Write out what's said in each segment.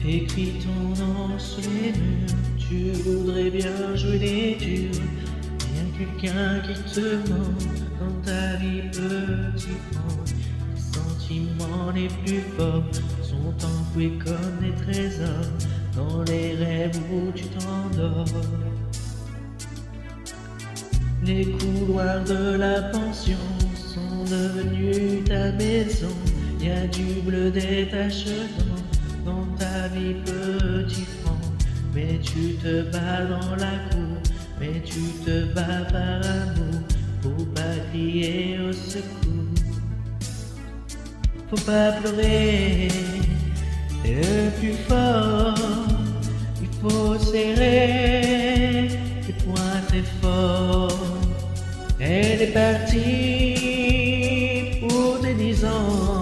Écris ton nom sur les murs, tu voudrais bien jouer les durs. Y a quelqu'un qui te ment dans ta vie, petit ange. Les sentiments les plus forts sont enfouis comme des trésors dans les rêves où tu t'endors. Les couloirs de la pension sont devenus ta maison. Y a du bleu détachement dans ta vie, petit franc. Mais tu te bats dans la cour, mais tu te bats par amour. Faut pas crier au secours, faut pas pleurer, t'es le plus fort. Il faut serrer les poings très fort. Elle est partie pour tes 10 ans.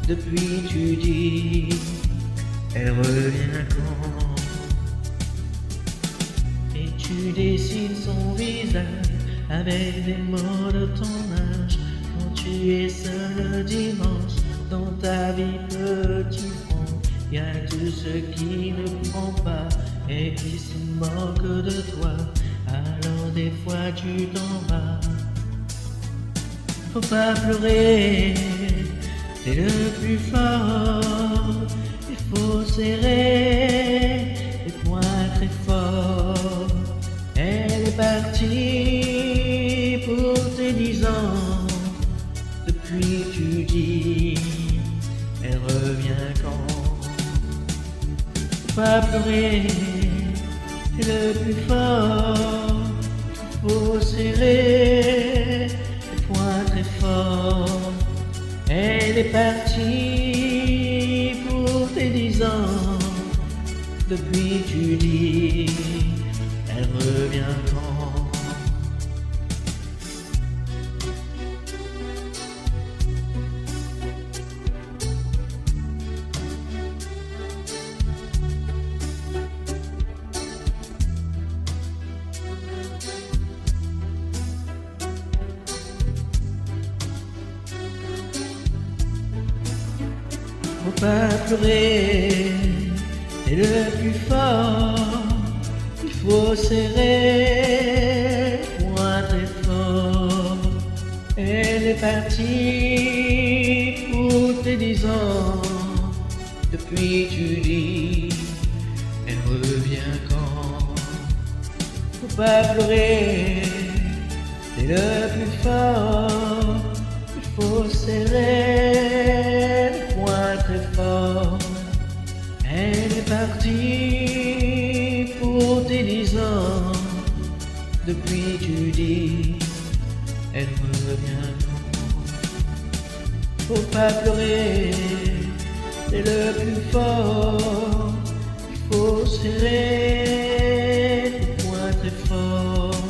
Depuis tu dis, elle revient quand? Et tu dessines son visage avec des mots de ton âge. Quand tu es seul le dimanche dans ta vie, petit front, y a tout ce qui ne prend pas et qui se moque de toi. Alors des fois tu t'en vas. Faut pas pleurer, t'es le plus fort. Il faut serrer les poings très fort. Elle est partie pour tes 10 ans. Depuis tu dis, elle revient quand? Faut pas pleurer, t'es le plus fort. Il faut serrer les poings très fort. Elle est partie pour tes 10 ans. Depuis tu dis, elle revient quand? Faut pas pleurer, t'es le plus fort. Il faut serrer les poings très fort. Elle est partie pour tes 10 ans. Depuis tu dis, elle revient quand? Faut pas pleurer, t'es le plus fort. Il faut serrer les poings très fort. Elle est partie pour tes 10 ans. Depuis tu dis, elle revient quand? Faut pas pleurer, t'es le plus fort. Il faut serrer les poings très fort.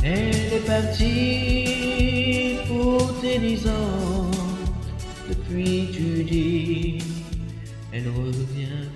Elle est partie pour tes 10 ans. Depuis tu dis, elle revient.